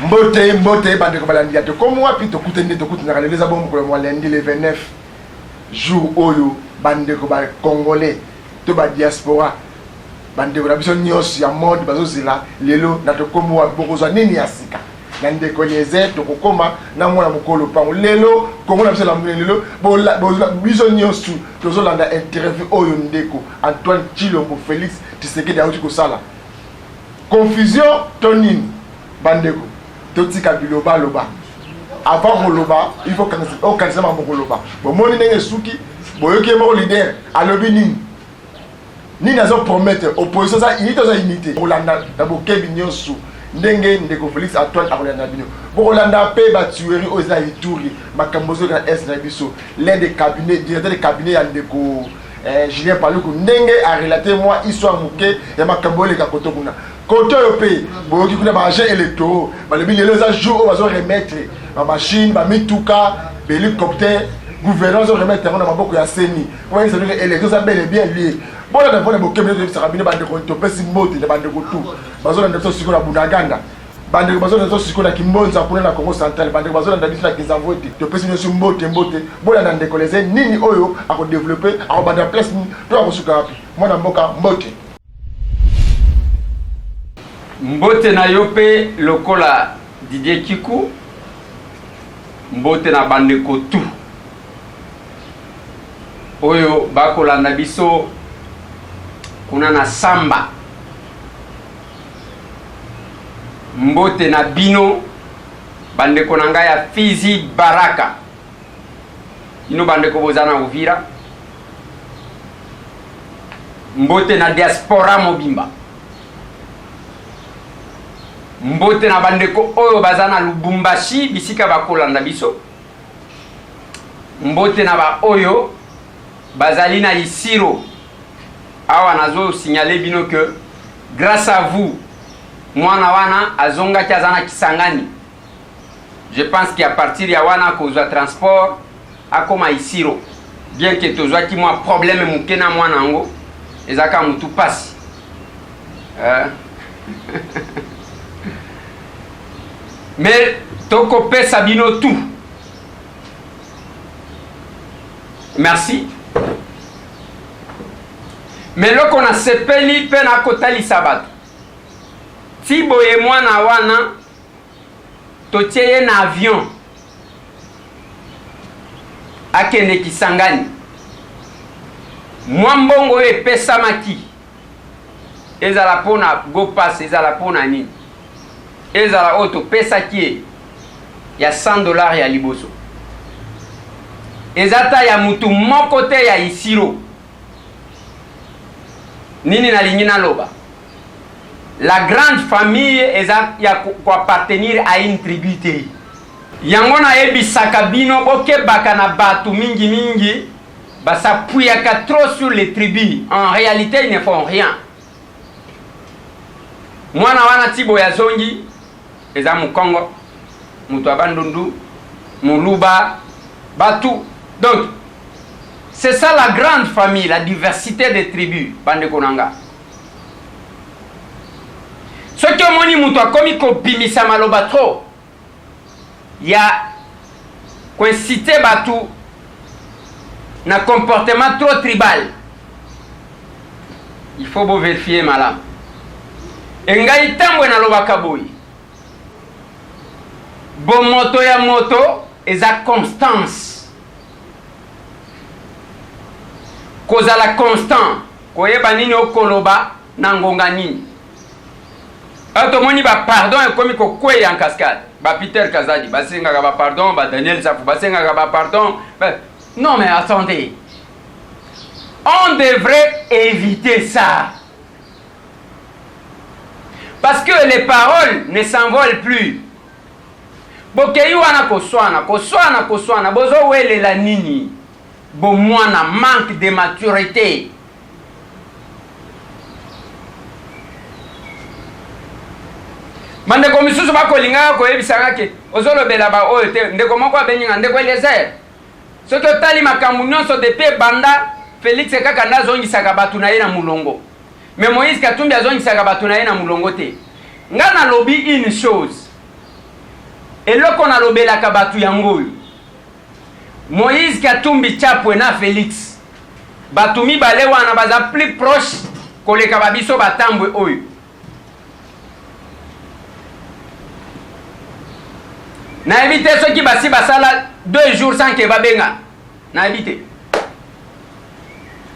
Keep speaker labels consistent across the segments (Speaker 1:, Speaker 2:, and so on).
Speaker 1: Mbote bande ko balandi to comme moi puis to kutende to kutina les abom ko mo lundi le 29 jour oyo bande ko ba congolais to ba diaspora bande ko biso nyos ya mode bazozila lelo na to comme wa bokozwa nini asika nande ko lieze to kokoma na mwana mukolo pango lelo kongo na biso la lelo bo biso nyos to zo landa interview oyo ndeko Antoine Chilombo Félix Tshisekedi auti ko sala confusion tonine bandeko totika biloba loba avant koloba il faut organiser ma koloba bon moni ndenge suki boyoki mo leader alobi nini nazo promettre opposition ça unité olanda d'abord kebi nyonso ndenge ndeko Félix Antoine akolanda bino bokolanda pe ba tuerie aux Ituri makambozo na est na biso l'un des cabinets directeur de cabinet ya ndeko Julien Paluku ndenge a relaté moi histoire muke ya makambo le kakoto kuna koto yo pe boyoki kuna ba agents électoraux ba le bilelo za jour on va remettre ba machine ba mituka ba hélicoptère gouvernance remettre na maboko ya seni pour une série élection ça bel et bien lié bon la devant boke de sarabine ba de konto pesi mbote de ba de kotu bazo na siko na bunaganda bande bazo na siko na kimbonza kuna na Congo central bande bazo na ndisi na kizavote to pesi nyo mbote bola na ndekoleze nini oyo ako développer ako banda place to ako suka wapi mwana mboka mbote
Speaker 2: mbote na yope lokola Didier Kiku mbote na bande kotu oyo bakola na biso kuna na samba mbote na bino bande konanga ya Fizi Baraka ino bande ko bozana Uvira mbote na diaspora mobimba mbote na bande ko oyo bazana Lubumbashi bisika bakola na biso mbote na ba oyo bazali na Isiro awa nazo signaler bino que grâce à vous mwana wana azonga kiazana Kisangani je pense qu'à partir ya wana kozwa transport akoma Isiro bien que tozwa ki moi problème mukena mwana ngo ezaka mutu pasi mais toko pesa bino tout merci. Mais là qu'on a sepeli pena kotali sabat. Si boye mwana wana totieye na avion akene Kisangani. Mwambongo e pesa maki. Ezala pona go pass ezala pona nini. Ezala auto pesa ki ya $100 ya liboso. Ezata ya mutu mokote ya Isiro. Nini na lingina loba. La grande famille ya appartenir à une tribu te. Yango na ebisaka bino boke baka na batu mingi basa puyaka trop sur les tribus. En réalité ils ne font rien. Mwana wana tibo ya zongi eza mukongo mutu abandundu muluba batu. Donc c'est ça la grande famille, la diversité des tribus, bande konanga. Ce que moni mutu akomi ko bimisa maloba trop. Ya ko cité batu na comportement trop tribal. Il faut bo vérifier malam. Engai tambwe na loba kaboy. Bo moto ya moto eza constance. Koza la constant koyeba nini okoloba na ngonga nini ato moni ba pardon e komi ko kwe en cascade ba Peter Kazadi basenga ba pardon ba Daniel Safu basenga ba pardon non mais attendez on devrait éviter ça parce que les paroles ne s'envolent plus bokei wana koswana bozo wele la nini bon mwana manque de maturité. Mande komisusu bakolinga ko ebisanga ke ozolo bela ba oyo te ndeko moko abenyinga ndeko Eliezer. Ce que tali makambu nyonso de pe banda Félix kaka ndazongisaka batu na ye na mulongo. Mais Moïse Katumbi azongisaka batu na ye na mulongo te. Nga na lobby une chose. eloko nalobelaka batu yango oyo Moïse Katumbi Chapwe na Félix batu mibale wana baza plus proche koleka babiso batambwe oyo. Na évité ceux qui basi basala 2 jours sans que babenga. Na évité.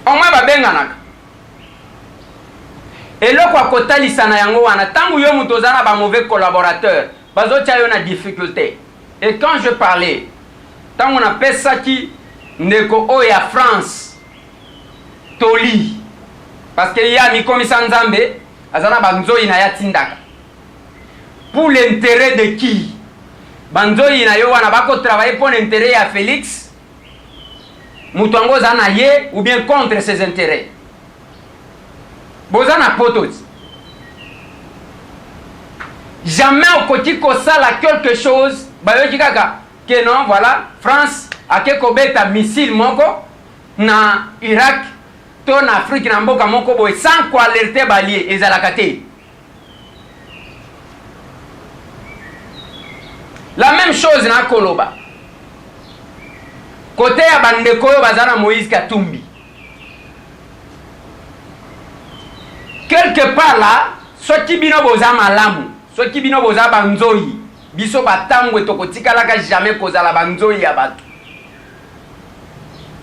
Speaker 2: Au moins babenga naka. Eloko akotalisa na yango wana tangu yo mutozana ba mauvais collaborateur bazotia yo na difficulté. Et quand je parlais tangu na pesa ki ndeko oya France toli parce que ya mikomisa nzambe azana banzoi na yatindaka pour l'intérêt de qui banzoi na yo wana bako travailler pour l'intérêt ya Félix mutongo zana ye ou bien contre ses intérêts bozana potos jamais au koti ko sala quelque chose bayoki kaka que non voilà France ake kobeta missile moko na Irak to na Afrique na mboka moko boy sans ko alerter balier ezalaka te. La même chose na Koloba côté ya bandeko yo bazana Moïse Katumbi quelque part là soki bino boza malamu soki bino boza banzoi biso batangwe tokotikalaka jamais kozala banzoi ya bato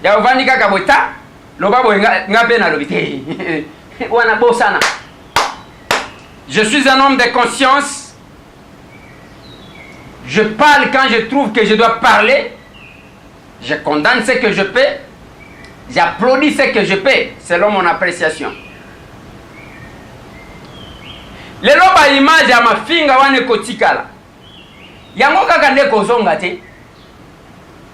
Speaker 2: ya ovandi kaka bota loba boy ngape na lobite wana bosana. Je suis un homme de conscience. Je parle quand je trouve que je dois parler. Je condamne ce que je peux. J'applaudis ce que je peux selon mon appréciation. Lelo ba image ya mafinga wane kotikala yango kaka nde kozonga te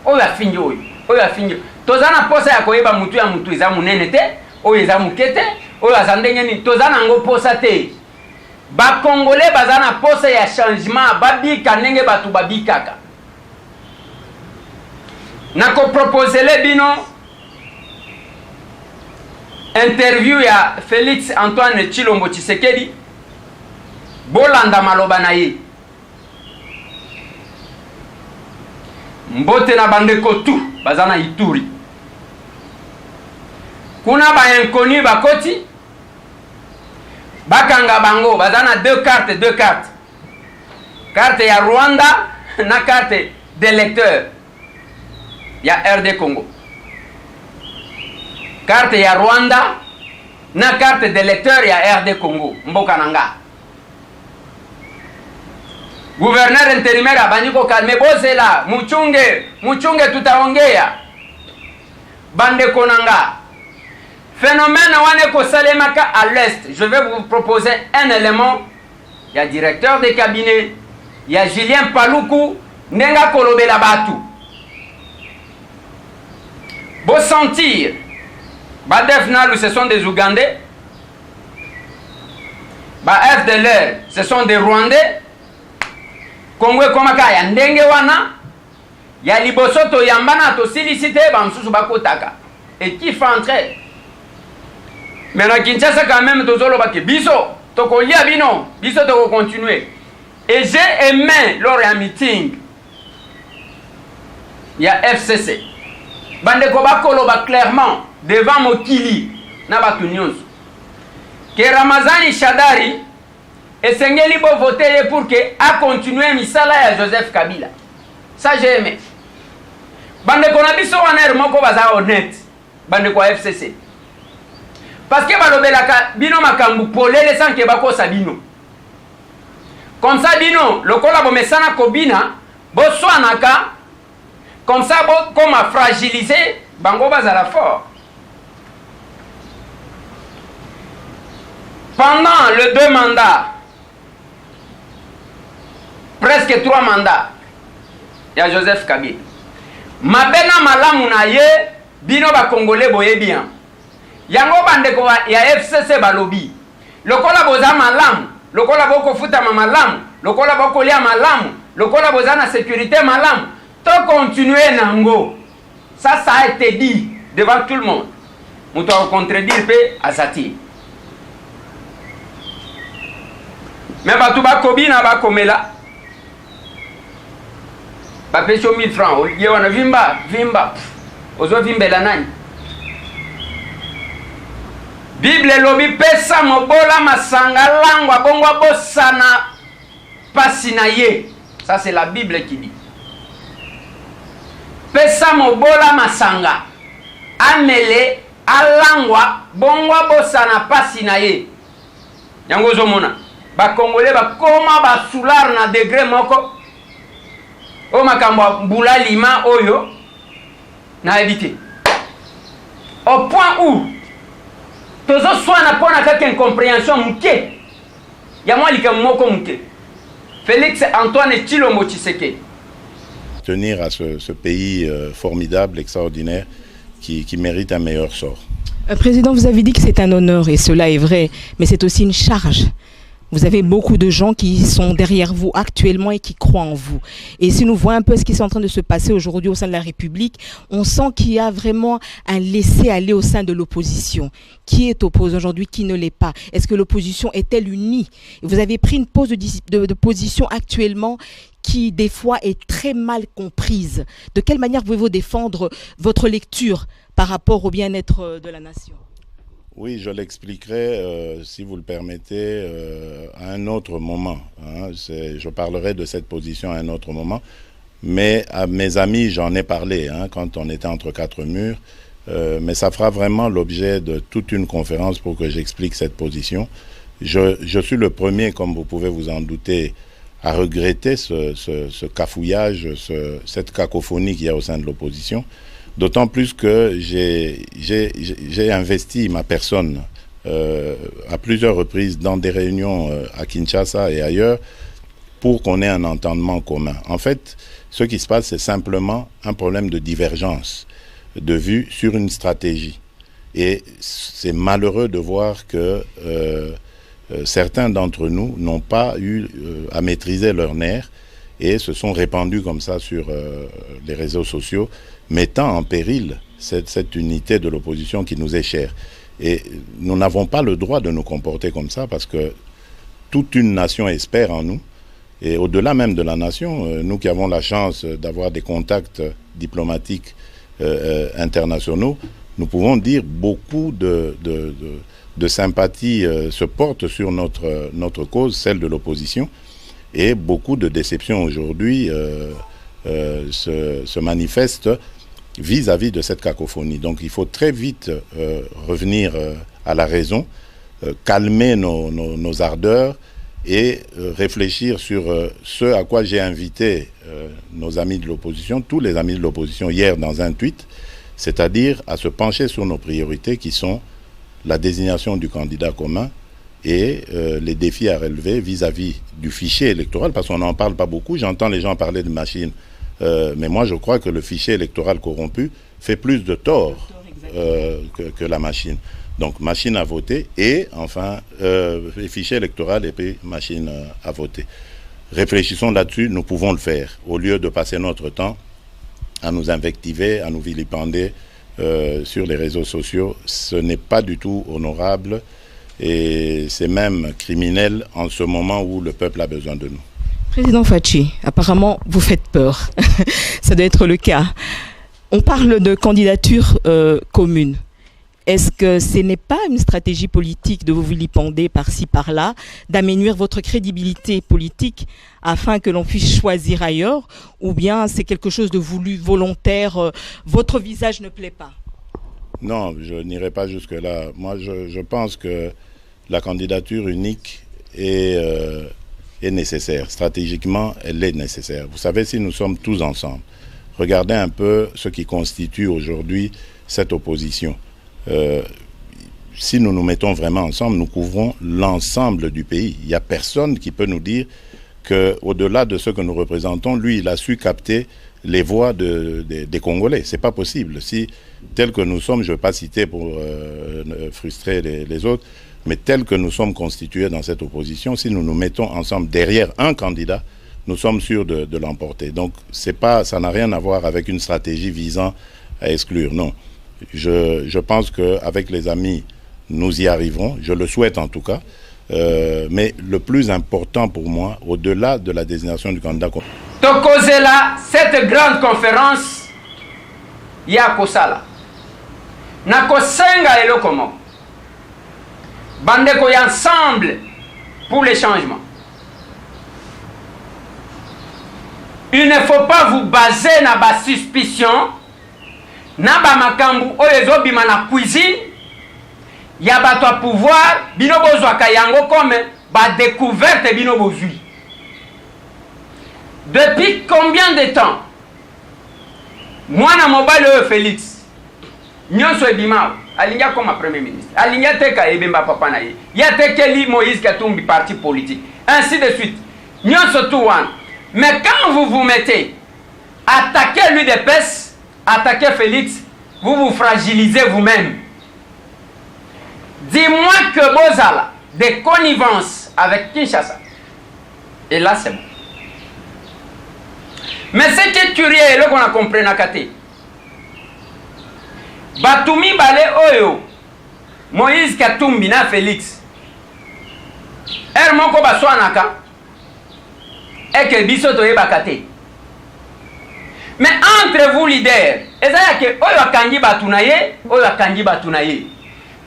Speaker 2: oyo afingi oyo afingi tozana posa ya koyeba mutu ya mutu eza munene te oyo eza muke te oyo aza ndenge nini tozana ngo posa te bakongole bazana posa ya changement babika ndenge batu babikaka nakopropozele bino interview ya Félix Antoine Tshilombo Tshisekedi bolanda maloba na ye mbote na bandeko tu bazana Ituri kuna ba inconnu bakoti bakanga bango bazana deux cartes carte ya Rwanda na carte d'électeur ya RD Congo carte ya Rwanda na carte d'électeur ya RD Congo mboka nanga gouverneur intérimaire abaniko kalme bozela muchunge tutaongea bande konanga phénomène wane ko salemaka à l'est. Je vais vous proposer un élément. Il y a directeur de cabinet, il y a Julien Paluku nenga kolobela batu bo sentir badef nalu ce sont des Ougandais, ba FDLR ce sont des Rwandais. Kongwe komaka ya ndenge wana ya libosoto yambana to silicité ba msusu bakotaka et qui fait entrer. Mais na Kinshasa quand même tozolo baki biso toko lia bino biso toko continuer. Et j'ai aimé lors d'un meeting il y a FCC bande ko bakolo ba clairement devant Mokili na batu nyonso que Ramazani Shadari esengeli bo voter pour que a continuer misala ya Joseph Kabila. Ça j'ai aimé. Bande ko na biso wana moko baza honnête bande ko FCC. Parce que balobelaka bino makambu polele sans que bakosa bino. Comme ça bino lokola bo mesana kobina bo swanaka comme ça bo comme a fragiliser bango bazala fort. Pendant les 2 mandats, presque 3 mandats, il y a Joseph Kabila. Mabena malamu na ye, bino ba Congolais boye bien. Yango bandeko ya FCC balobi. Lokola boza malamu, lokola boko futa malamu, lokola boko lia malamu, lokola boza na sécurité malamu, to continuer nango. Ça a été dit devant tout le monde. Muto contredire pe azati. Mais batu ba kobina ba komela. bapesi yo 1000 francs ye wana vimba ozovimbela nani? Bible elobi pesa mobola masanga langwa bongo bosana pasi na ye. Ça c'est la Bible qui dit. Pesa mobola masanga amele alangwa bongo bosana pasi na ye. Yango zomona ba Congolais ba koma ba soulard na degré moko o makambo mbula lima oyo na habité au point où tozo swana pona kaka incompréhension muke ya mwa likamoko muke. Félix Antoine Tshilombo Tshisekedi
Speaker 3: tenir à ce pays formidable, extraordinaire, qui mérite un meilleur sort.
Speaker 4: Président, vous avez dit que c'est un honneur, et cela est vrai, mais c'est aussi une charge. Vous avez beaucoup de gens qui sont derrière vous actuellement et qui croient en vous. Et si nous voyons un peu ce qui est en train de se passer aujourd'hui au sein de la République, on sent qu'il y a vraiment un laisser-aller au sein de l'opposition. Qui est opposé aujourd'hui, qui ne l'est pas? Est-ce que l'opposition est-elle unie? Vous avez pris une pose de position actuellement qui, des fois, est très mal comprise. De quelle manière pouvez-vous défendre votre lecture par rapport au bien-être de la nation?
Speaker 3: Oui, je l'expliquerai, si vous le permettez, à un autre moment. Hein. Je parlerai de cette position à un autre moment. Mais à mes amis, j'en ai parlé quand on était entre quatre murs. Mais ça fera vraiment l'objet de toute une conférence pour que j'explique cette position. Je suis le premier, comme vous pouvez vous en douter, à regretter ce cafouillage, cette cacophonie qu'il y a au sein de l'opposition. D'autant plus que j'ai investi ma personne à plusieurs reprises dans des réunions à Kinshasa et ailleurs pour qu'on ait un entendement commun. En fait, ce qui se passe, c'est simplement un problème de divergence de vue sur une stratégie. Et c'est malheureux de voir que certains d'entre nous n'ont pas eu à maîtriser leurs nerfs et se sont répandus comme ça sur les réseaux sociaux, mettant en péril cette unité de l'opposition qui nous est chère. Et nous n'avons pas le droit de nous comporter comme ça parce que toute une nation espère en nous. Et au-delà même de la nation, nous qui avons la chance d'avoir des contacts diplomatiques internationaux, nous pouvons dire beaucoup de sympathie se portent sur notre cause, celle de l'opposition, et beaucoup de déceptions aujourd'hui se manifestent vis-à-vis de cette cacophonie. Donc il faut très vite revenir à la raison, calmer nos ardeurs et réfléchir sur ce à quoi j'ai invité nos amis de l'opposition, tous les amis de l'opposition hier dans un tweet, c'est-à-dire à se pencher sur nos priorités qui sont la désignation du candidat commun et les défis à relever vis-à-vis du fichier électoral, parce qu'on n'en parle pas beaucoup. J'entends les gens parler de machines, mais moi je crois que le fichier électoral corrompu fait plus de tort que la machine. Donc machine à voter et enfin fichier électoral et puis machine à voter. Réfléchissons là-dessus, nous pouvons le faire, au lieu de passer notre temps à nous invectiver, à nous vilipender sur les réseaux sociaux. Ce n'est pas du tout honorable et c'est même criminel en ce moment où le peuple a besoin de nous.
Speaker 4: Président Fachi, apparemment vous faites peur. Ça doit être le cas. On parle de candidature commune. Est-ce que ce n'est pas une stratégie politique de vous vilipender par-ci, par-là, d'amenuire votre crédibilité politique afin que l'on puisse choisir ailleurs, ou bien c'est quelque chose de voulu, volontaire, votre visage ne plaît pas?
Speaker 3: Non, je n'irai pas jusque-là. Moi, je pense que la candidature unique est nécessaire. Stratégiquement, elle est nécessaire. Vous savez, si nous sommes tous ensemble, regardez un peu ce qui constitue aujourd'hui cette opposition. Si nous nous mettons vraiment ensemble, nous couvrons l'ensemble du pays. Il n'y a personne qui peut nous dire qu'au-delà de ce que nous représentons, lui, il a su capter les voix des Congolais. C'est pas possible. Si, tel que nous sommes, je ne vais pas citer pour frustrer les autres, mais tel que nous sommes constitués dans cette opposition, si nous nous mettons ensemble derrière un candidat, nous sommes sûrs de l'emporter. Donc, ça n'a rien à voir avec une stratégie visant à exclure, non. Je pense qu'avec les amis, nous y arriverons. Je le souhaite en tout cas. Mais le plus important pour moi, au-delà de la désignation du candidat...
Speaker 2: tokozela cette grande conférence ya kosala na kosenga eloko moko bandeko ya ensemble pour les changements. Il ne faut pas vous baser na ba suspicion na ba makambu oyo ezobima na cuisine ya bato a pouvoir bino bozwaka yango comme ba découverte bino bozwi. Depuis combien de temps mwana mobali oyo Félix nyonso ebima alingia comme premier ministre alingia teka ebemba papa na ye ya tekeli Moïse Katumbi parti politique ainsi de suite nyonso tout wana. Mais quand vous vous mettez attaquer l'UDPS, attaquer Félix, vous vous fragilisez vous-même. Dis-moi que Bozala des connivences avec Kinshasa. Et là c'est bon. Mais ce qui est curieux, là qu'on a compris nakate. Batumi bale oyo Moïse Katumbi na Félix. Moko baswanaka. Et que biso toye bakate. Mais entre vous leaders, ezaya que oyo akangi batunaye, oyo akangi batunaye.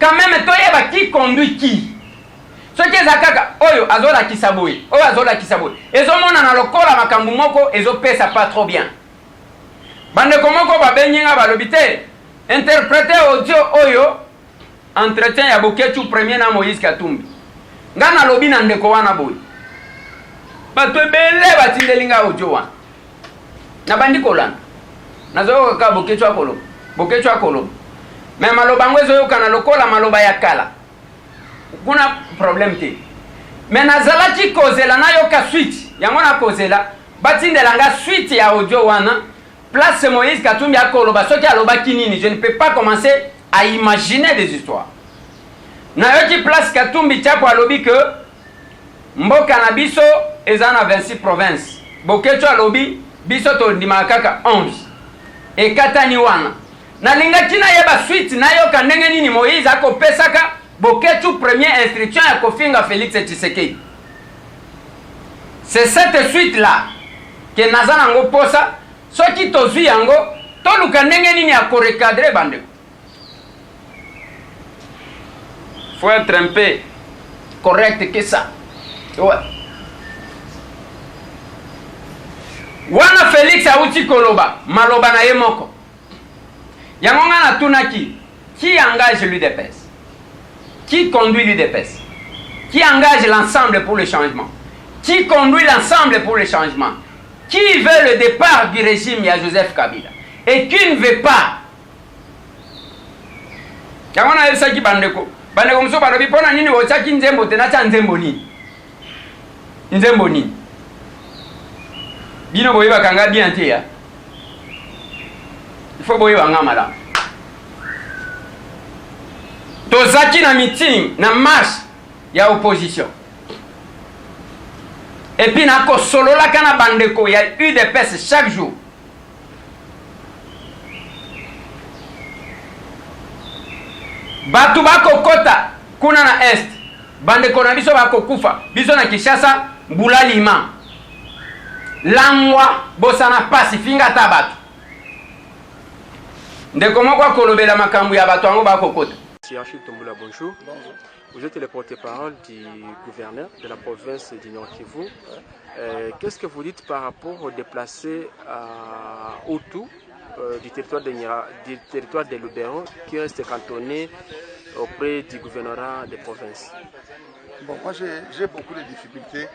Speaker 2: Quand même toye ba qui conduit qui. Ce qui ezakaka oyo azola kisaboye, oyo azola kisaboye. Ezomona na lokola makambu moko ezopesa pas trop bien. Bande komoko ba benyinga ba lobite. Interpréter audio oyo entretien ya Boketu premier na Moïse Katumbi. Ngana lobi na ndeko wana boy. Bato ebele batindelinga audio wana na bandi kolanda nazo ka Boketu akolo mais maloba ngwezo yoka na lokola maloba ya kala kuna problème te mais nazalaki kozela na yoka suite yango na kozela batindelanga suite ya audio wana place Moïse Katumbi akoloba soki aloba kinini. Je ne peux pas commencer à imaginer des histoires na yoki place Katumbi tiapo alobi que mboka na biso ezana 26 provinces. Boketu alobi biso to ndima kaka 11. E katani wana. Na linga tina yeba suite na yoka ndenge nini Moïse akopesaka Boketu première instruction ya kofinga Félix Tshisekedi. C'est cette suite là que nazana ngo posa soki tozui yango toluka ndenge nini ya korecadrer bande. Faut être un peu correct que ça. Ouais. Wana Félix auti koloba maloba na yemoko. Yangonga na tunaki qui engage l'UDPS? Qui conduit l'UDPS? Qui engage l'ensemble pour le changement? Qui conduit l'ensemble pour le changement? Qui veut le départ du régime ya Joseph Kabila? Et qui ne veut pas? Yangona elsa ki bandeko. Bandeko mso balobi pona nini wochaki nzembo tena cha nzembo nini? Nzembo nini? Bino boye bakanga bien te ya. Il faut boye wanga madame. Tozaki na meeting na marche ya opposition. Et puis nako solola kana bandeko ya UDPS chaque jour. Batu bako kota kuna na est. Bandeko na biso bako kufa. Biso na Kinshasa mbula lima. Langwa bosana pasi finga tabatu. Ndeko moko kolobela makambu ya batu ango bako kota.
Speaker 5: Achille Tombula, bonjour.
Speaker 6: Bonjour.
Speaker 5: Vous êtes le porte-parole du gouverneur de la province du Nord Kivu. Qu'est-ce que vous dites par rapport aux déplacés autour du territoire de Lubero qui reste cantonné auprès du gouvernorat des provinces?
Speaker 6: Bon, moi j'ai beaucoup de difficultés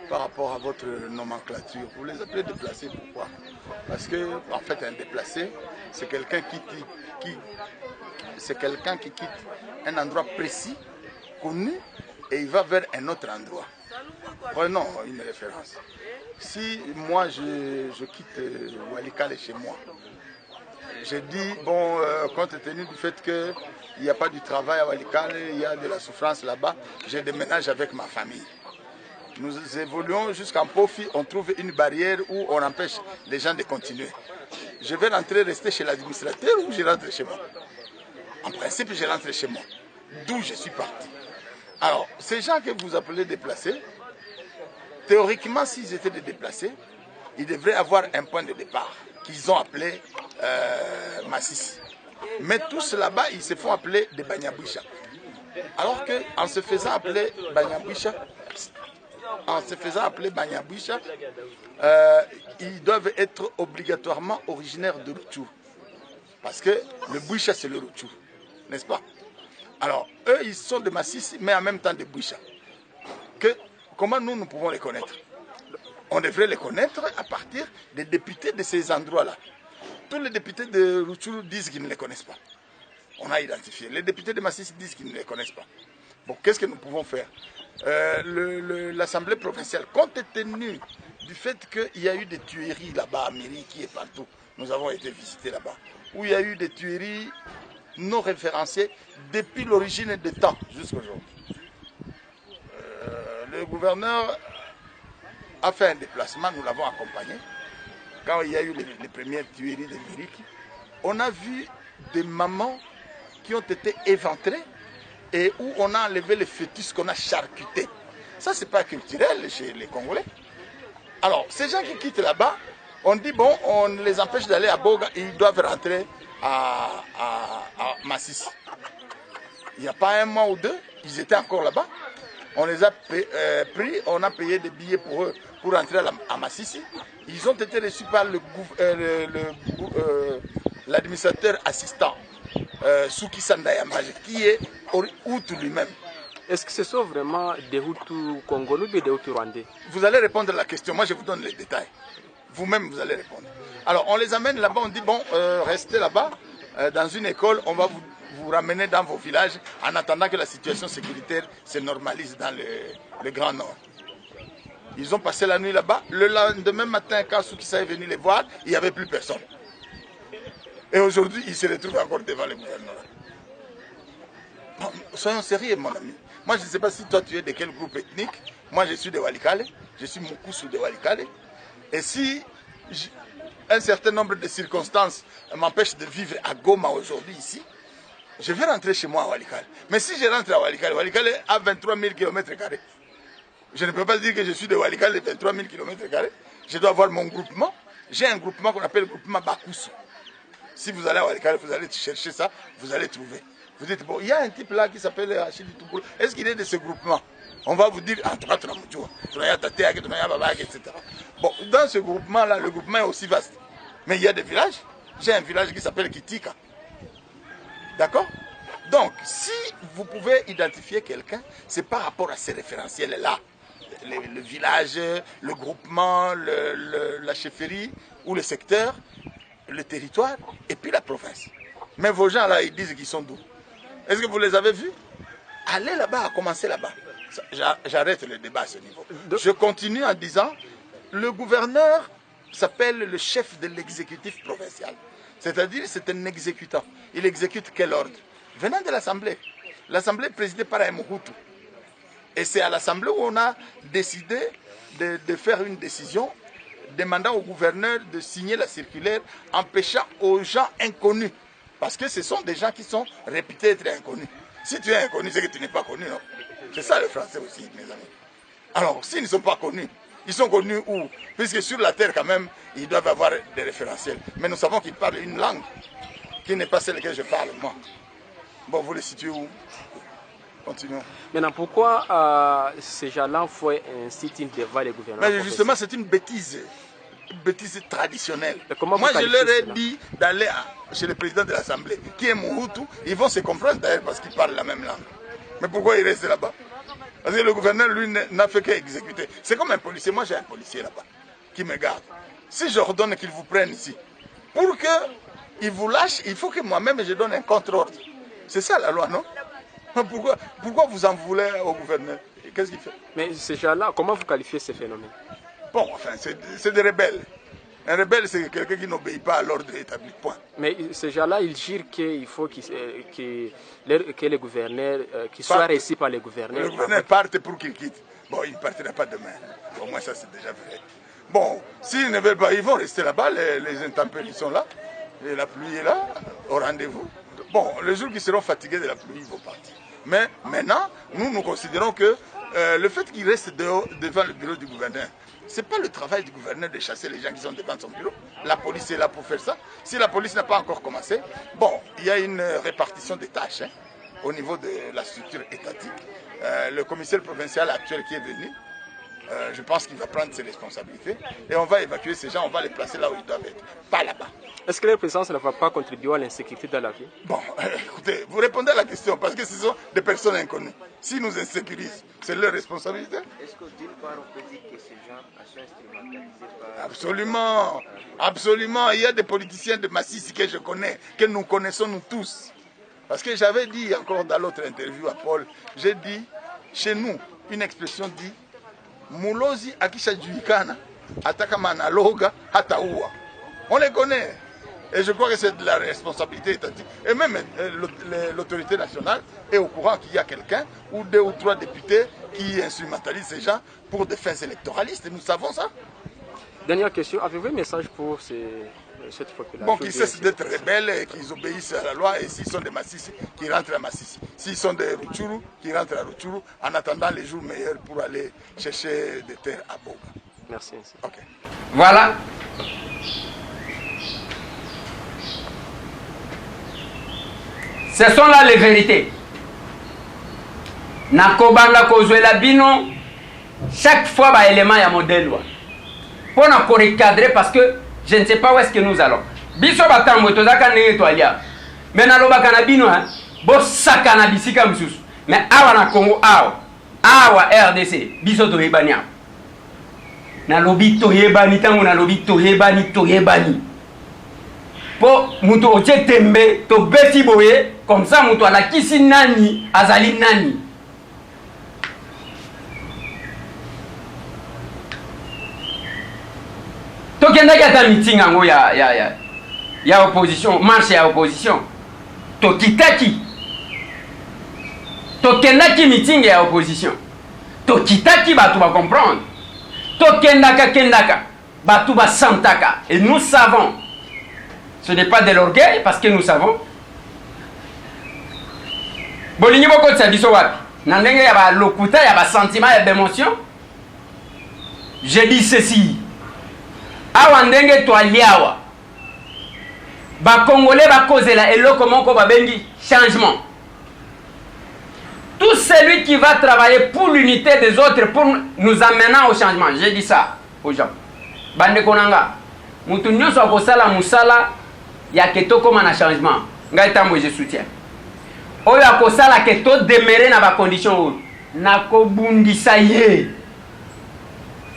Speaker 6: par rapport à votre nomenclature. Vous les appelez déplacés, pourquoi? Parce que en fait un déplacé, c'est quelqu'un qui quitte un endroit précis, connu, et il va vers un autre endroit. Prenons une référence. Si moi je quitte Walikale chez moi, je dis, bon, compte tenu du fait qu'il n'y a pas du travail à Walikale, il y a de la souffrance là-bas, je déménage avec ma famille. Nous évoluons jusqu'en Pofi, on trouve une barrière où on empêche les gens de continuer. Je vais rester chez l'administrateur ou je rentre chez moi? En principe, je rentre chez moi, d'où je suis parti. Alors, ces gens que vous appelez déplacés, théoriquement, s'ils étaient des déplacés, il devrait avoir un point de départ qu'ils ont appelé Massis. Mais tous là-bas, ils se font appeler des Banyaboucha. Alors qu'en se faisant appeler Banyaboucha, ils doivent être obligatoirement originaires de Rutshuru. Parce que le Boucha, c'est le Rutshuru, n'est-ce pas? Alors, eux, ils sont de Massis, mais en même temps de Boucha. Comment nous pouvons les connaître? On devrait les connaître à partir des députés de ces endroits-là. Tous les députés de Rutshuru disent qu'ils ne les connaissent pas. On a identifié. Les députés de Massis disent qu'ils ne les connaissent pas. Bon, qu'est-ce que nous pouvons faire? L'Assemblée provinciale, compte tenu du fait qu'il y a eu des tueries là-bas à Miriki et partout, nous avons été visités là-bas, où il y a eu des tueries non référencées depuis l'origine des temps jusqu'à aujourd'hui. Le gouverneur a fait un déplacement, nous l'avons accompagné. Quand il y a eu les premières tueries de Miriki, on a vu des mamans qui ont été éventrées et où on a enlevé les fœtus qu'on a charcutés. Ça, c'est pas culturel chez les Congolais. Alors, ces gens qui quittent là-bas, on dit, bon, on les empêche d'aller à Boga, ils doivent rentrer à Massis. Il n'y a pas un mois ou deux, ils étaient encore là-bas. On les a pris, on a payé des billets pour eux pour rentrer à Massis. Ils ont été reçus par l'administrateur assistant, Souki Sandayambaje, qui est Hutu lui-même.
Speaker 5: Est-ce que ce sont vraiment des Hutus congolais ou des Hutus rwandais?
Speaker 6: Vous allez répondre à la question, moi je vous donne les détails. Vous-même, vous allez répondre. Alors, on les amène là-bas, on dit, bon, restez là-bas, dans une école, on va vous ramener dans vos villages en attendant que la situation sécuritaire se normalise dans le Grand Nord. Ils ont passé la nuit là-bas. Le lendemain matin, quand Soukissa est venu les voir, il n'y avait plus personne. Et aujourd'hui, ils se retrouvent encore devant le gouvernement. Bon, soyons sérieux, mon ami. Moi, je ne sais pas si toi, tu es de quel groupe ethnique. Moi, je suis de Walikale. Je suis Moukoussou de Walikale. Et si un certain nombre de circonstances m'empêchent de vivre à Goma aujourd'hui, ici, je vais rentrer chez moi à Walikale. Mais si je rentre à Walikale, Walikale a 23 000 km². Je ne peux pas dire que je suis de Walikale de 23 000 km². Je dois avoir mon groupement. J'ai un groupement qu'on appelle le groupement Bakoussou. Si vous allez à Walikale, vous allez chercher ça, vous allez trouver. Vous dites, bon, il y a un type là qui s'appelle Achille Touboul. Est-ce qu'il est de ce groupement? On va vous dire, en tout cas, etc. Bon, dans ce groupement-là, le groupement est aussi vaste. Mais il y a des villages. J'ai un village qui s'appelle Kitika. D'accord? Donc, si vous pouvez identifier quelqu'un, c'est par rapport à ces référentiels-là. Le village, le groupement, la chefferie ou le secteur, le territoire et puis la province. Mais vos gens là, ils disent qu'ils sont d'où? Est-ce que vous les avez vus? Allez là-bas, commencez là-bas. J'arrête le débat à ce niveau. Je continue en disant, le gouverneur s'appelle le chef de l'exécutif provincial. C'est-à-dire, c'est un exécutant. Il exécute quel ordre? Venant de l'Assemblée. L'Assemblée est présidée par un Mohutu. Et c'est à l'Assemblée où on a décidé de faire une décision demandant au gouverneur de signer la circulaire empêchant aux gens inconnus. Parce que ce sont des gens qui sont réputés être inconnus. Si tu es inconnu, c'est que tu n'es pas connu, non? C'est ça le français aussi, mes amis. Alors, s'ils ne sont pas connus, ils sont connus où? Puisque sur la terre, quand même, ils doivent avoir des référentiels. Mais nous savons qu'ils parlent une langue qui n'est pas celle que je parle, moi. Bon, vous les situez où? Continuons.
Speaker 5: Maintenant, pourquoi ces gens-là font un sit-in devant les gouvernements?
Speaker 6: Mais justement, c'est une bêtise traditionnelle.
Speaker 5: Moi,
Speaker 6: je leur ai dit d'aller chez le président de l'Assemblée, qui est Mohutu. Ils vont se comprendre d'ailleurs parce qu'ils parlent la même langue. Mais pourquoi ils restent là-bas? Parce que le gouverneur, lui, n'a fait qu'exécuter. C'est comme un policier. Moi, j'ai un policier là-bas qui me garde. Si j'ordonne qu'il vous prenne ici, pour qu'il vous lâche, il faut que moi-même je donne un contre-ordre. C'est ça la loi, non? Pourquoi vous en voulez au gouverneur? Qu'est-ce qu'il fait?
Speaker 5: Mais ces gens-là, comment vous qualifiez ces phénomènes?
Speaker 6: Bon, enfin, c'est des rebelles. Un rebelle, c'est quelqu'un qui n'obéit pas à l'ordre établi. Point.
Speaker 5: Mais ces gens-là, ils jurent qu'il faut que les gouverneurs, qu'ils soient reçus par les gouverneurs.
Speaker 6: Le gouverneur parte pour qu'il quitte. Bon, il ne partira pas demain. Au moins, ça, c'est déjà vrai. Bon, s'ils ne veulent pas, ils vont rester là-bas. Les intempéries sont là. Et la pluie est là, au rendez-vous. Bon, les jours qui seront fatigués de la pluie, ils vont partir. Mais maintenant, nous considérons que le fait qu'ils restent devant le bureau du gouverneur, Ce n'est pas le travail du gouverneur de chasser les gens qui sont devant son bureau. La police est là pour faire ça. Si la police n'a pas encore commencé, bon, il y a une répartition des tâches au niveau de la structure étatique. Le commissaire provincial actuel qui est venu, je pense qu'il va prendre ses responsabilités et on va évacuer ces gens, on va les placer là où ils doivent être, pas là-bas.
Speaker 5: Est-ce que leur présence ne va pas contribuer à l'insécurité dans la ville?
Speaker 6: Bon, écoutez, vous répondez à la question parce que ce sont des personnes inconnues. S'ils nous insécurisent, c'est leur responsabilité.
Speaker 7: Est-ce que d'une part on peut dire que ces gens sont instrumentalisés par...
Speaker 6: Absolument, absolument. Il y a des politiciens de Massissi que je connais, que nous connaissons nous tous. Parce que j'avais dit encore dans l'autre interview à Paul, j'ai dit, chez nous, une expression dit, Mulozi akisha juikana, atakama analoga, hataoua. On les connaît. Et je crois que c'est de la responsabilité étatique. Et même l'autorité nationale est au courant qu'il y a quelqu'un ou 2 ou 3 députés qui instrumentalisent ces gens pour des fins électoralistes. Et nous savons ça.
Speaker 5: Dernière question, avez-vous un message pour cette population?
Speaker 6: Bon, qu'ils cessent d'être rebelles et qu'ils obéissent à la loi. Et s'ils sont des Massissi, qu'ils rentrent à Massissi. S'ils sont des Rutshuru, qu'ils rentrent à Rutshuru en attendant les jours meilleurs pour aller chercher des terres à Boga.
Speaker 5: Merci.
Speaker 6: Okay.
Speaker 2: Voilà. Ce sont là les vérités. Nakobanda kozwela bino chaque fois ba élément ya modèle wa. Pour na recadrer parce que je ne sais pas où est-ce que nous allons. Biso batambo tozaka ndenge toalia. Mais na lobaka na bino bo saka na bisika msusu. Mais awa na Congo awa RDC biso to yebania. Na lobi to yebani tango na lobi to yebani. Po mutu otie tembe to beti boye comme ça mutu alakisi nani azali nani. To kenda kata meeting ango ya opposition, marche ya opposition. To kitaki. To kenda ki meeting ya opposition. To kitaki batu ba comprendre. To kendaka batu ba santaka et nous savons. Ce n'est pas de l'orgueil parce que nous savons. Bolingi boko tsabiso wapi. Na ndenge ya ba lokuta ya ba sentiment ya d'émotion. Je dis ceci. Awa ndenge to aliawa. Ba Congolais ba kozela eloko moko ba bengi changement. Tout celui qui va travailler pour l'unité des autres pour nous amener au changement. Je dis ça aux gens. Bande konanga. Mutu nyonso akosala musala ya ketoko mana changement. Ngai tambo je soutiens. Oyo akosala ke to demeurer na ba condition na kobundisa ye.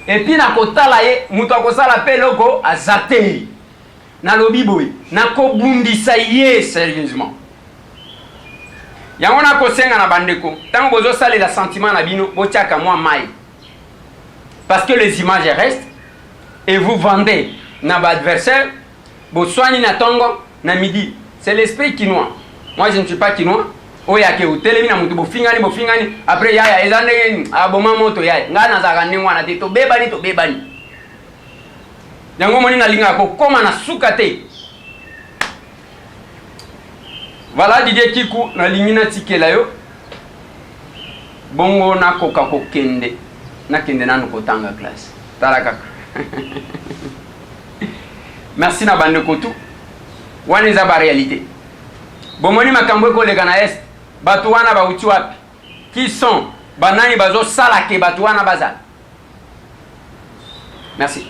Speaker 2: Et puis na kotala ye mutu akosala pe loko azate. Na lobi boy na kobundisa ye sérieusement. Yango na kosenga na bandeko. Tango bozo sale la sentiment na bino botiaka moi mai. Parce que les images restent et vous vendez na ba adversaire Botswani na tongo na midi. C'est l'esprit quinois. Moi je ne suis pas quinois. Oya ke utelemi na mutu bofingani après yaya ezande aboma moto yaya ngana za kaningwa na to bebani. Yango moni na linga ko koma na sukate. Voilà Didier Kiku na lingina tikela yo. Bongo na koka ko kende. Na kende nanu ko tanga classe. Talaka. Merci na bande kotu. Wana za ba réalité. Bomoni makambo ko lega na est. Batu wana ba uti wapi? Qui sont banani bazo sala ke batu wana bazal. Merci.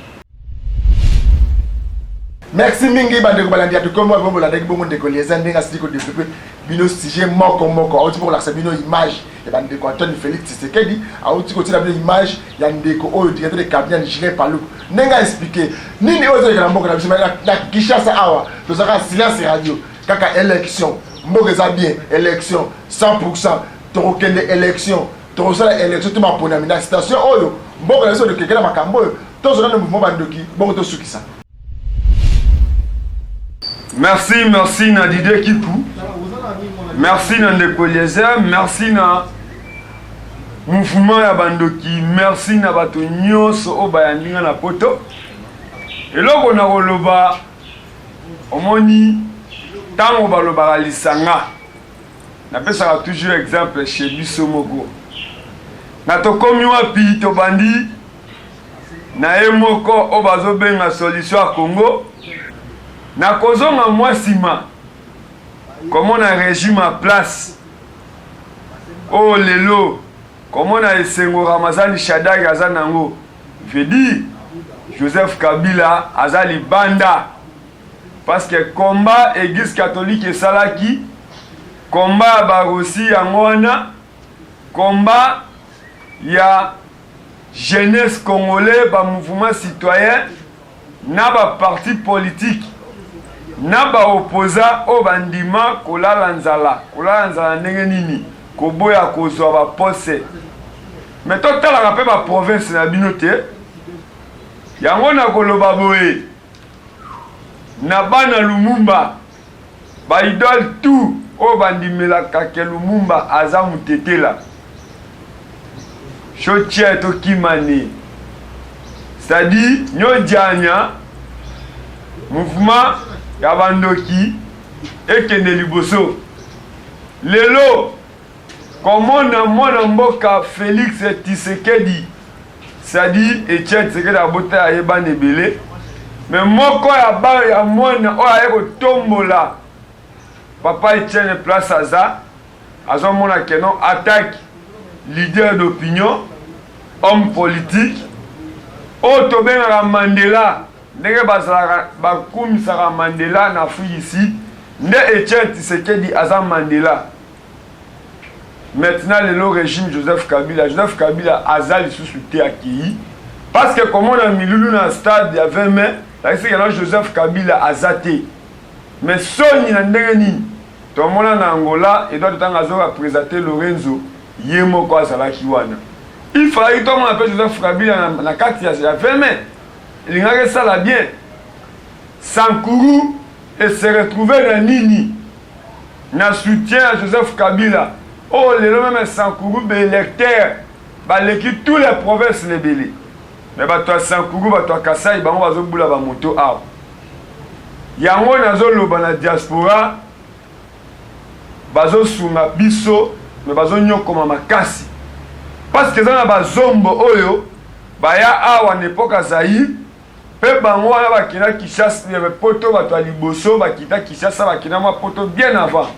Speaker 1: Merci mingi bande ko balandi atu comme bon la dek bongo de ko les ndinga sidi ko développer bino sujet moko auti pour la bino image et bande ko Antoine Félix Tshisekedi auti ko tina bino image ya ndeko oyo directeur de cabinet Julien Paluku nenga expliquer nini ozo ke na mboko na bisima na Kinshasa awa to saka silence radio kaka élection mboko za bien élection 100% to kende élection to sala élection to ma pona mina station oyo mboko na so de kekela makambo to so na mouvement bandoki bongo to sukisa.
Speaker 8: Merci na Didier Kiku. Merci na Ndeko Eliezer, merci na mouvement ya bandoki, merci na bato nyonso o bayandinga na poto. Eloko na koloba omoni tango baloba lisanga. Na pesa toujours exemple chez biso moko. Na to komi wapi to bandi na ye moko o bazobenga solution à Congo na kozonga mwa sima comment on a régime à place oh lelo comment on a esengo Ramazani Shadrack azanango je dis Joseph Kabila azali banda parce que combat église catholique et salaki combat barosi yangwana combat ya jeunesse congolais ba mouvement citoyen na ba parti politique na ba opposant au bandima kolala nzala ndenge nini koboya kozwa ba poste mais totala rappel ba province na binote yango na koloba boye na bana Lumumba ba idole tout o bandimela kake Lumumba aza mutetela chotia to kimani c'est-à-dire nyojanya mouvement ya bandoki ekende liboso lelo comment na mwana mboka Félix Tshisekedi c'est-à-dire Etienne Tshisekedi abota ayeba nebele mais moko ya ba ya mwana o ayeko tombola papa Etienne place azomona que non attaque leader d'opinion homme politique oto benga Mandela ndenge bazala bakumisaka Mandela na Afrique ici nde Etienne Tshisekedi aza Mandela maintenant le régime Joseph Kabila azali sous te accueilli parce que comme on a mis Lulu dans le stade il y a 20 mai c'est que Joseph Kabila azate mais Sony na ndenge nini to mona na Angola et doit tangazo représenter Lorenzo yemo kwa salaki wana il fallait que on appelle Joseph Kabila na carte ya 20 mai il ngake ça la bien Sankuru et se retrouver na nini na soutien à Joseph Kabila. Oh, les même Sankuru, les électeurs, l'équipe tous les provinces les belés. Mais toi Sankuru, toi Kassai, on va zoboula ba moto a. Yango nazo loba na diaspora, bazo sunga biso, mais bazo nyokoma makasi. Parce que ça na bazombo oyo, baya awa n'époque Zaïre, pe bango wana bakina Kinshasa, les poto bato liboso, bakita Kinshasa bakina ma poto bien avant.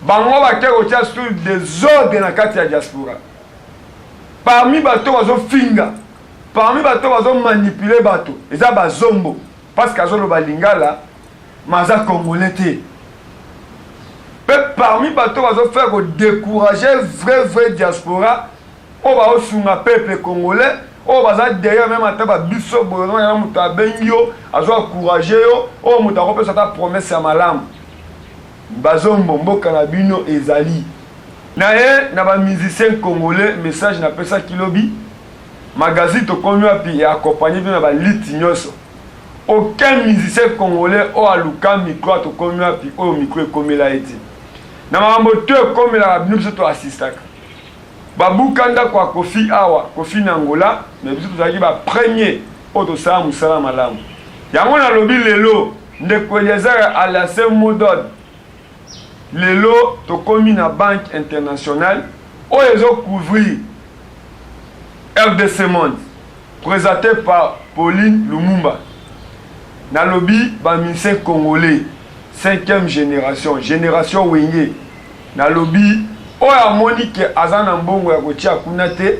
Speaker 8: Bango bakero tia sur des ordres na kati ya diaspora. Parmi bato bazo finga, parmi bato bazo manipuler bato, eza bazombo parce que azolo balingala maza congolais te. Parmi bato bazo faire décourager vrai diaspora, o ba osunga peuple congolais, o baza derrière même ataba biso bono ya muto abengio, azo encourager yo, o muto akopesa ta promesse ya malamu. Bazombo mboka na bino ezali na ye na ba musicien congolais message na pesa kilobi magazine to komi api et accompagné na ba lit nyoso aucun musicien congolais o aluka micro to komi api o micro komela eti na mambo to komela bino biso to assistaka babukanda kwa Kofi awa Kofi na Angola mais biso tozaki ba premier o to sa musala malamu yango na lobi lelo ndeko Eliezer à la same mode lelo to komi na banque internationale o ezo couvrir RDC Monde présenté par Pauline Lumumba na lobi ba musicien congolais 5e génération wenge na lobi o ya Monique azana mbongo ya kotia kuna te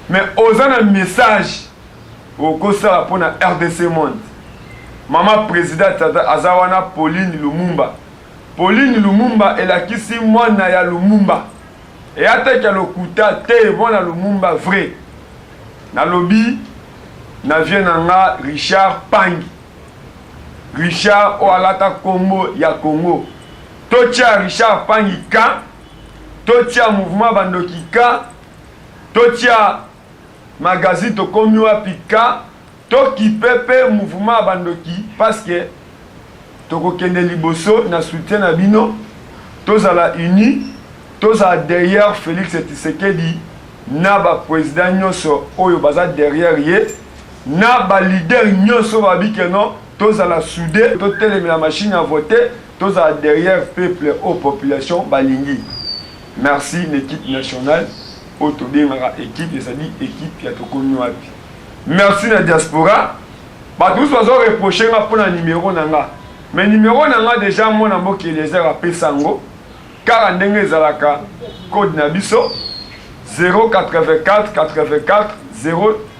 Speaker 8: mais ozana message au kosala pona RDC Monde mama président azawana Pauline Lumumba elakisi mwana ya Lumumba et ateka lokuta te mwana Lumumba vrai na lobi na vienanga Richard Pangi Richard o alata kombo ya Congo totia Richard Pangi ka totia mouvement bandoki ka totia magazine to komi wapi ka toki pepe mouvement bandoki parce que tokokende liboso na soutien na bino tozala uni tozala derrière Félix Tshisekedi na ba président nyonso oyo baza derrière ye na ba leader nyonso babike non tozala soudé totelemi la machine à voter tozala derrière peuple aux population balingi. Merci l'équipe nationale autobengaka équipe ezali équipe ya tokomi wapi merci na diaspora. Tous les reprocher pour le numéro nanga. Mais numéro nanga déjà mon ambo qui les a appelé sango. Car en dengue zalaka code nabiso 084 84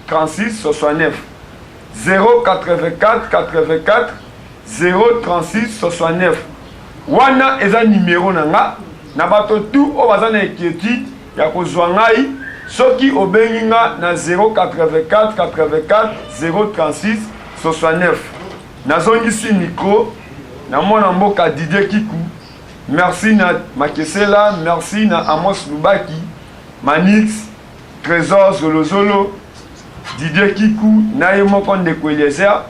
Speaker 8: 036 69 084 84 036 69. Wana eza numéro nanga na bato tout o bazana inquiétude ya kozwa ngai soki obenginga na 084 84 036 69. Nazongisi micro na mwana mboka Didier Kikou. Merci na Makesela, merci na Amos Lubaki, Manix, Trésor Zolozolo, Didier Kikou, na yemo konde Kweliezer.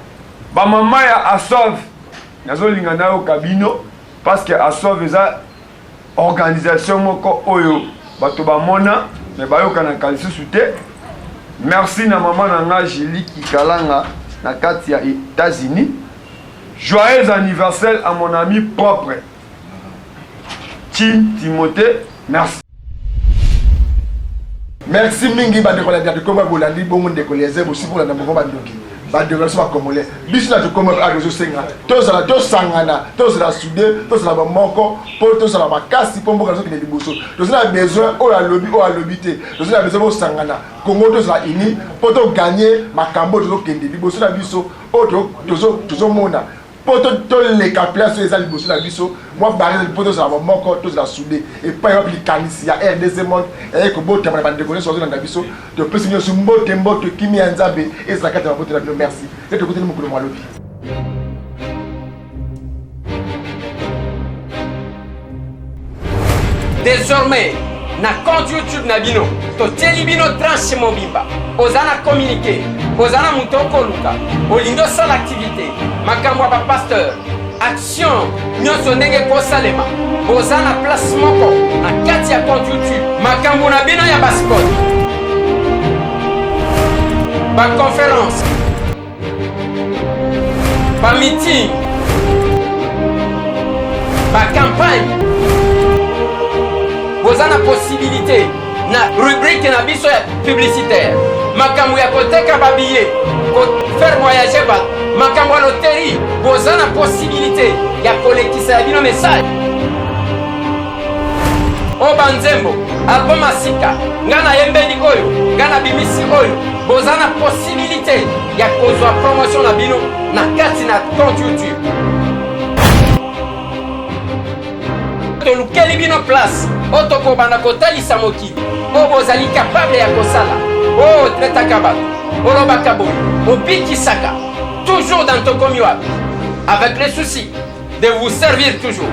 Speaker 8: Ba mama ya Asov, nazolinga na yo kabino parce que Asov eza organisation moko oyo bato ba mona mais bayoka na kalisi sute. Merci na maman nanga Julie Kikalanga na kati ya États-Unis. Joyeux anniversaire à mon ami propre Timothée, merci.
Speaker 1: Merci mingi bandeko la diade komba bolandi bongo ndeko leze bosi pour la ndeko bandoki. Bandeko so bakomole. Biso na to komba a rezo senga. Tozala to sangana, tozala soudé, tozala ba moko, pour tozala ba kasi pombo kaso kine liboso. Tozala besoin o la lobby te. Tozala besoin bo sangana. Congo tozala ini pour to gagner makambo tozo kende liboso na biso o tozo mona. Poto les place les aliboso la biso moi barre poto ça va moko tous la soudé et pas y appliquer canisi ya RDC monde et que bote na bande connaître sur na biso de plus signer sur mbote kimi anzabe et ça kata bote la merci et de côté mon coup moi lobi.
Speaker 2: Désormais na compte YouTube na bino to teli bino tranche mobimba ozana communiquer ozana mutoko luka olindo sans l'activité makambo ba pasteur action nyonso ndenge kosalema ozana place moko na kati ya compte YouTube makambo na bino ya basport ba conférence ba meeting ba campagne. Vous avez la possibilité na rubrique na biso ya publicitaire makambo ya koteka ba billet faire voyager ba makambo ya loterie vous avez la possibilité ya kolekisa bino message o banzembo album asika ngana yembeli oyo ngana bimisi oyo vous avez la possibilité ya kozwa promotion na bino na kati na compte YouTube. Tolukeli bino place otoko bana kotalisa mokili o bozali capable ya kosala o tretaka bato olobaka boye obikisaka toujours dans ton commun avec le souci de vous servir toujours.